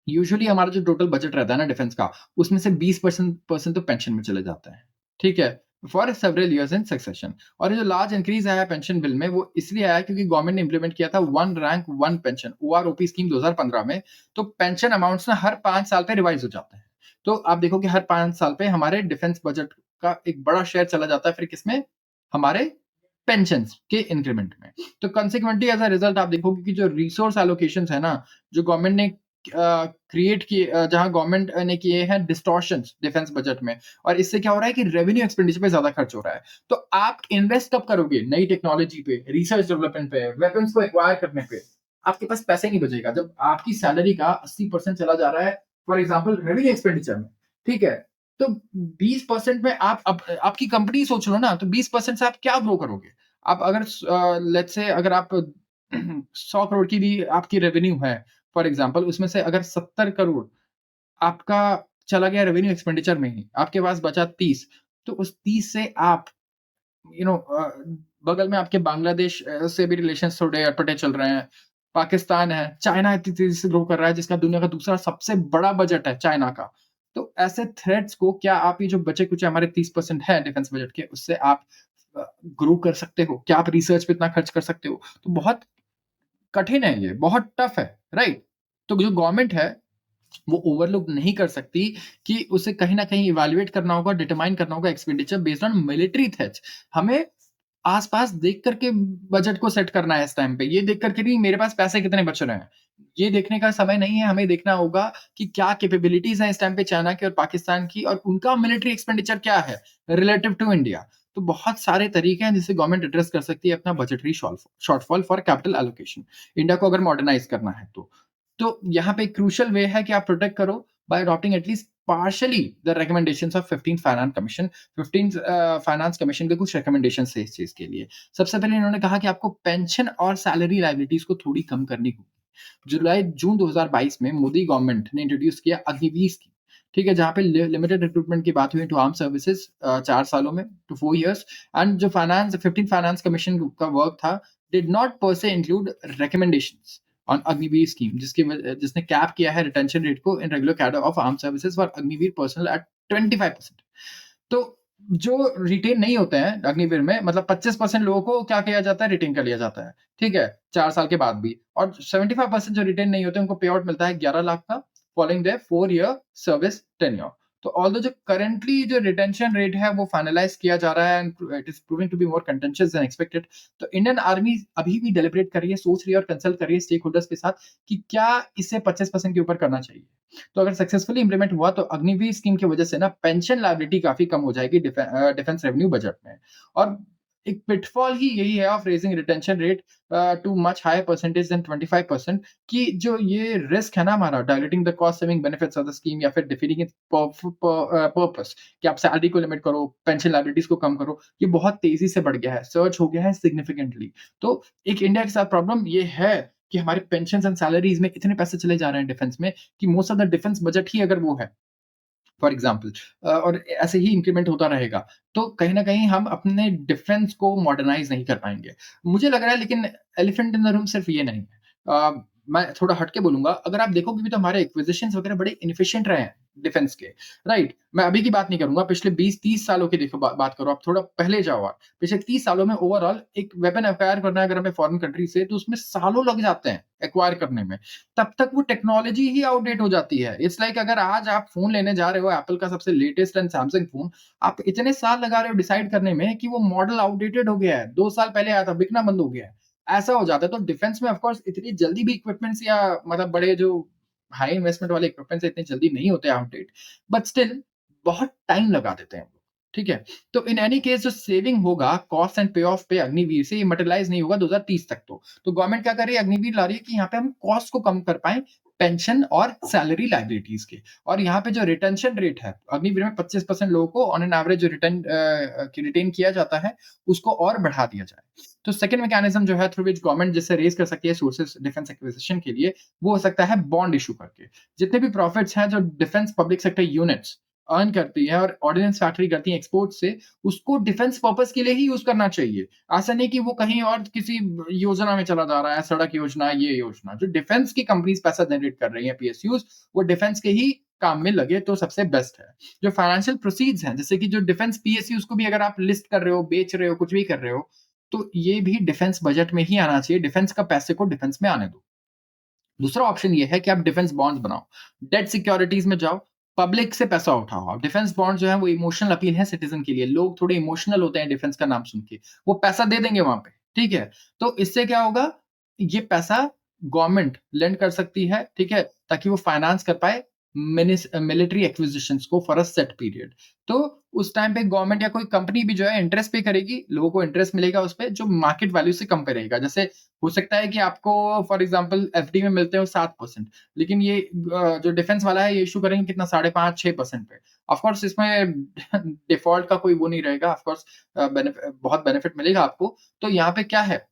A: usually हमारा जो टोटल बजट रहता है ना डिफेंस का, उसमें से 20% तो पेंशन में चले जाता है। ठीक है, for several years in succession. और ये जो लार्ज इंक्रीज आया पेंशन बिल में, वो इसलिए आया क्योंकि गवर्नमेंट ने इंप्लीमेंट किया था one rank one pension, OROP scheme 2015 में। तो पेंशन अमाउंट्स ना हर 5 साल पे रिवाइज हो जाते हैं। तो आप देखो कि हर 5 साल पे हमारे डिफेंस बजट का एक बड़ा शेयर चला जाता है फिर किसमें, हमारे पेंशन के इंक्रीमेंट में। तो कंसिक्वेंटली एज अ रिजल्ट आप देखोगे कि जो रिसोर्स एलोकेशन है ना, जो गवर्नमेंट ने क्रिएट किए, जहां गवर्नमेंट ने किए हैं डिस्टॉर्शन डिफेंस बजट में, और इससे क्या हो रहा है कि रेवेन्यू एक्सपेंडिचर पे ज्यादा खर्च हो रहा है। तो आप इन्वेस्ट कब करोगे नई टेक्नोलॉजी पे, रिसर्च डेवलपमेंट पे, वेपन्स को एक्वायर करने पे? आपके पास पैसे नहीं बचेगा जब आपकी सैलरी का 80% चला जा रहा है फॉर एग्जाम्पल रेवेन्यू एक्सपेंडिचर में। ठीक है, तो 20% में आप आपकी कंपनी सोच लो ना, तो 20% से आप क्या ग्रो करोगे? आप अगर लेट्स से अगर आप 100 करोड़ की भी आपकी रेवेन्यू है फॉर एग्जाम्पल, उसमें से अगर 70 करोड़ आपका चला गया रेवेन्यू एक्सपेंडिचर में ही, आपके पास बचा 30, तो उस 30 से आप यू नो बगल में आपके बांग्लादेश से भी रिलेशंस थोड़े अटपटे चल रहे हैं। पाकिस्तान है, चाइना इतनी तेजी से ग्रो कर रहा है जिसका दुनिया का दूसरा सबसे बड़ा बजट है चाइना का। तो ऐसे थ्रेट्स को क्या आप ये जो बचे-कुचे हमारे 30% है डिफेंस बजट के, उससे आप ग्रो कर सकते हो? क्या आप रिसर्च पे इतना खर्च कर सकते हो? तो बहुत कठिन है ये, बहुत टफ है, राइट? तो जो गवर्नमेंट है, वो ओवरलुक नहीं कर सकती कि उसे कहीं न कहीं इवैल्यूएट करना होगा, डिटरमाइन करना होगा expenditure based on military threats. हमें आस-पास देख कर के बजट को सेट करना है इस टाइम पे। ये देख कर के नहीं मेरे पास पैसे कितने बच रहे हैं। ये देखने का समय नहीं है, हमें देखना होगा कि क्या कैपेबिलिटीज़ हैं इस टाइम पे चाइना की और पाकिस्तान की, और उनका मिलिट्री एक्सपेंडिचर क्या है रिलेटिव टू इंडिया। तो बहुत सारे तरीके हैं जिससे गवर्नमेंट एड्रेस कर सकती है अपना budgetary shortfall for capital allocation. India को अगर मॉडर्नाइज़ करना है तो। तो यहाँ पे क्रूशियल वे है कि आप प्रोटेक्ट करो bye adopting at least partially the recommendations of 15th finance commission. 15th finance commission के कुछ रिकमेंडेशंस है इस चीज़ के लिए। सबसे पहले इन्होंने कहा कि आपको पेंशन और सैलरी लायबिलिटीज़ को थोड़ी कम करनी होगी। जून 2022 में मोदी गवर्नमेंट ने इंट्रोड्यूस किया अग्निवीर स्कीम। ठीक है, जहाँ पे लिमिटेड रिक्रूटमेंट की बात हुई टू आर्म सर्विसेज 4 सालों में, टू 4 इयर्स। एंड जो फाइनेंस 15th फाइनेंस कमीशन का वर्क था did not per se include recommendations on Agniveer scheme, जिसने कैप किया है रिटेंशन रेट को in regular cadre of arm services for Agniveer personal at 25%। तो जो रिटेन नहीं होते हैं अग्निवीर में, मतलब 25% लोगों को क्या किया जाता है, रिटेन कर लिया जाता है। ठीक है, 4 साल के बाद भी। और 75% जो रिटेन नहीं होते उनको पे आउट मिलता है 11 लाख का following their 4 year service tenure. तो ऑल्दो जो करंटली जो रिटेंशन रेट है वो फाइनलाइज किया जा रहा है and it is proving to be more contentious than expected. तो इंडियन आर्मी अभी भी डेलिब्रेट कर रही है, सोच रही है और कंसल्ट कर रही है स्टेक होल्डर्स के साथ कि क्या इसे 25% के ऊपर करना चाहिए। तो अगर सक्सेसफुली इंप्लीमेंट हुआ तो अग्निवीर स्कीम की वजह से ना पेंशन लायबिलिटी काफी कम हो जाएगी डिफेंस रेवेन्यू बजट में। और एक पिटफॉल ही यही है of raising retention rate to much higher percentage than 25%, कि जो ये रिस्क है ना हमारा dilating the cost saving benefits of the scheme या फिर डिफीटिंग इट्स पर्पस, कि आप सैलरी को लिमिट करो, पेंशन लायबिलिटीज को कम करो, ये बहुत तेजी से बढ़ गया है, सर्च हो गया है सिग्निफिकेंटली। तो एक इंडिया के साथ प्रॉब्लम ये है कि हमारे पेंशन एंड सैलरीज में इतने पैसे चले जा रहे हैं डिफेंस में कि most of the defence budget ही अगर वो है फॉर एग्जाम्पल, और ऐसे ही इंक्रीमेंट होता रहेगा, तो कहीं ना कहीं हम अपने डिफेंस को मॉडर्नाइज नहीं कर पाएंगे मुझे लग रहा है। लेकिन एलिफेंट इन द रूम सिर्फ ये नहीं है। मैं थोड़ा हटके बोलूंगा, अगर आप देखोगे भी तो हमारे एक्विजिशंस वगैरह बड़े इनफिशिएंट रहे हैं डिफेंस के, राइट? मैं अभी की बात नहीं करूंगा, पिछले 20-30 सालों की देखो बात करो, आप थोड़ा पहले जाओ। आप पिछले 30 सालों में ओवरऑल एक वेपन एक्वायर करना है अगर हमें फॉरेन कंट्री से, तो उसमें सालों लग जाते हैं एक्वायर करने में। तब तक वो टेक्नोलॉजी ही आउटडेट हो जाती है। इट्स लाइक अगर आज आप फोन लेने जा रहे हो एप्पल का सबसे लेटेस्ट एंड सैमसंग फोन, आप इतने साल लगा रहे हो डिसाइड करने में कि वो मॉडल आउटडेटेड हो गया है, 2 साल पहले आया था, बिकना बंद हो गया है, ऐसा हो जाता है। तो डिफेंस में ऑफ कोर्स इतनी जल्दी भी इक्विपमेंट्स या मतलब बड़े जो हाई इन्वेस्टमेंट वाले इक्विपमेंट्स इतनी जल्दी नहीं होते आउटडेट, बट स्टिल बहुत टाइम लगा देते हैं वो लोग, ठीक है? तो इन एनी केस जो सेविंग होगा कॉस्ट एंड पे ऑफ पे अग्निवीर से, ये मटेरियलाइज नहीं होगा 2030 तक। तो गवर्नमेंट क्या कर रही है, अग्निवीर ला रही है कि यहाँ पे हम कॉस्ट को कम कर पाए पेंशन और सैलरी लाइबिलिटीज के। और यहाँ पे जो रिटेंशन रेट है अग्निवीर में 25% लोगों को ऑन एन एवरेज जो रिटेन किया जाता है उसको और बढ़ा दिया जाए। तो सेकंड मैकेनिज्म जो है थ्रू विच गवर्नमेंट जिससे रेज कर सकती है सोर्सेज डिफेंस एक्विजिशन के लिए, वो हो सकता है बॉन्ड इशू करके। जितने भी प्रॉफिट्स हैं जो defence public sector units earn करती है और ऑर्डिनेंस फैक्ट्री करती है एक्सपोर्ट से, उसको डिफेंस पर्पस के लिए ही यूज करना चाहिए। ऐसा नहीं कि वो कहीं और किसी योजना में चला जा रहा है, सड़क योजना, ये योजना। जो डिफेंस की कंपनीज पैसा जनरेट कर रही है पीएसयूज, वो डिफेंस के ही काम में लगे तो सबसे बेस्ट है। जो फाइनेंशियल प्रोसीड्स हैं, जैसे कि जो डिफेंस पीएसयू उसको भी अगर आप लिस्ट कर रहे हो, बेच रहे हो, कुछ भी कर रहे हो, तो ये भी डिफेंस बजट में ही आना चाहिए। डिफेंस का पैसे को डिफेंस में आने दो। दूसरा ऑप्शन ये है कि आप डिफेंस बॉन्ड्स बनाओ, डेट सिक्योरिटीज में जाओ, पब्लिक से पैसा उठाओ। आप डिफेंस बॉन्ड जो है वो इमोशनल अपील है सिटीजन के लिए। लोग थोड़े इमोशनल होते हैं डिफेंस का नाम सुन के, वो पैसा दे देंगे वहां पे, ठीक है। तो इससे क्या होगा, ये पैसा गवर्नमेंट लेंड कर सकती है, ठीक है, ताकि वो फाइनेंस कर पाए मिलिट्री एक्विजिशंस को फॉर अ सेट पीरियड। तो उस टाइम पे गवर्नमेंट या कोई कंपनी भी जो है इंटरेस्ट पे करेगी, लोगों को इंटरेस्ट मिलेगा उस पे जो मार्केट वैल्यू से कम पे रहेगा। जैसे हो सकता है कि आपको फॉर एग्जांपल एफडी में मिलते हो 7%, लेकिन ये जो डिफेंस वाला है ये इशू करेंगे कितना, 5.5-6% पे। ऑफ कोर्स इसमें डिफॉल्ट का कोई वो नहीं रहेगा, ऑफ कोर्स बहुत बेनिफिट मिलेगा आपको। तो यहाँ पे क्या है,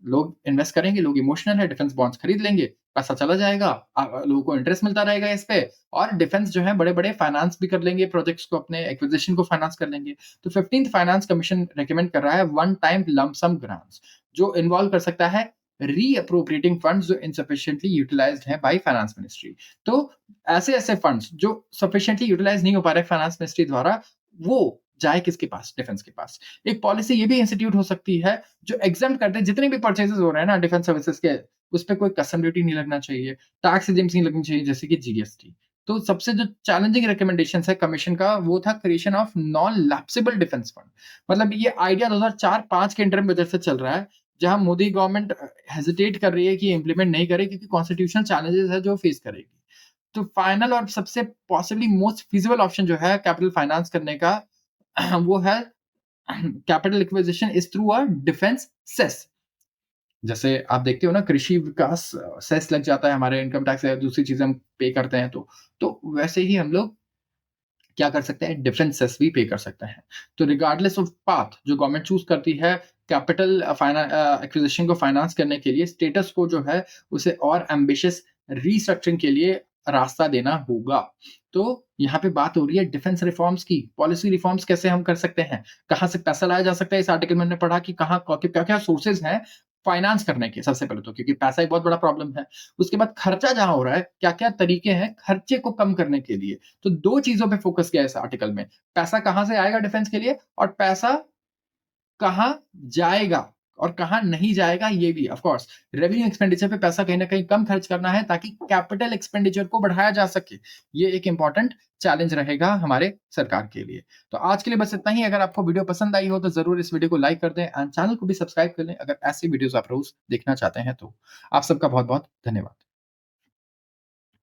A: लोग इन्वेस्ट करेंगे, लोग इमोशनल है, डिफेंस बॉन्ड्स खरीद लेंगे, पैसा चला जाएगा, लोगों को इंटरेस्ट मिलता रहेगा इस पे, और डिफेंस जो है बड़े-बड़े फाइनेंस भी कर लेंगे, प्रोजेक्ट्स को अपने एक्विजिशन को फाइनेंस कर लेंगे। तो 15th फाइनेंस कमीशन रिकमेंड कर रहा है वन टाइम लंप सम ग्रांट्स, जो इन्वॉल्व कर सकता है रीअप्रोप्रिएटिंग फंड्स जो इनसफिशिएंटली यूटिलाइज्ड हैं बाय फाइनेंस मिनिस्ट्री। तो ऐसे-ऐसे फंड्स जो सफिशिएंटली यूटिलाइज नहीं हो पा रहे फाइनेंस मिनिस्ट्री द्वारा, वो जाए किसके पास? डिफेंस के पास। एक पॉलिसी ये भी इंस्टीट्यूट हो सकती है जो एग्जेम्प्ट करते हैं जितने भी परचेजेस हो रहे हैं ना डिफेंस सर्विसेज के, उस पे कोई कस्टम ड्यूटी नहीं लगना चाहिए, टैक्स एजेंसी नहीं लगनी चाहिए जैसे कि जीएसटी। तो सबसे जो चैलेंजिंग रिकमेंडेशंस है कमीशन का वो था creation of non lapsable defence fund. मतलब ये आइडिया 2004-5 के इंटरिम बजट से चल रहा है, जहां मोदी गवर्नमेंट हेजिटेट कर रही है कि इंप्लीमेंट नहीं करे क्योंकि कॉन्स्टिट्यूशनल चैलेंजेस है जो फेस करेगी। तो फाइनल और सबसे पॉसिबली मोस्ट फीजिबल ऑप्शन जो है कैपिटल फाइनेंस करने का वो है capital acquisition is through a defence cess. जैसे आप देखते हो ना कृषि विकास सेस लग जाता है, हमारे इनकम टैक्स या दूसरी चीजें हम पे करते हैं, तो वैसे ही हम लोग क्या कर सकते हैं, डिफरेंट सेस भी पे कर सकते हैं। तो रिगार्डलेस ऑफ पाथ जो गवर्नमेंट चूज करती है कैपिटल एक्विजिशन को फाइनेंस करने के लिए, स्टेटस को जो है उसे और एम्बिशियस रीस्ट्रक्चरिंग के लिए रास्ता देना होगा। तो यहाँ पे बात हो रही है डिफेंस रिफॉर्म्स की, पॉलिसी रिफॉर्म्स कैसे हम कर सकते हैं, कहाँ से पैसा लाया जा सकता है। इस आर्टिकल में हमने पढ़ा कि कहाँ क्या क्या सोर्सेज हैं फाइनेंस करने के, सबसे पहले तो क्योंकि पैसा एक बहुत बड़ा प्रॉब्लम है। उसके बाद खर्चा जहाँ हो रहा है, क्या क्या तरीके हैं खर्चे को कम करने के लिए। तो 2 चीज़ों पे फ़ोकस किया है इस आर्टिकल में। पैसा कहाँ से आएगा डिफेंस के लिए, और पैसा कहाँ जाएगा और कहाँ नहीं जाएगा ये भी। ऑफ कोर्स रेवेन्यू एक्सपेंडिचर पे पैसा कहीं न कहीं कम खर्च करना है ताकि कैपिटल एक्सपेंडिचर को बढ़ाया जा सके। ये एक इम्पोर्टेंट चैलेंज रहेगा हमारे सरकार के लिए। तो आज के लिए बस इतना ही। अगर आपको वीडियो पसंद आई हो तो ज़रूर इस वीडियो को लाइक कर दें एंड चैनल को भी सब्सक्राइब कर लें अगर ऐसी वीडियोज़ आप रोज़ देखना चाहते हैं तो। आप सबका बहुत-बहुत धन्यवाद।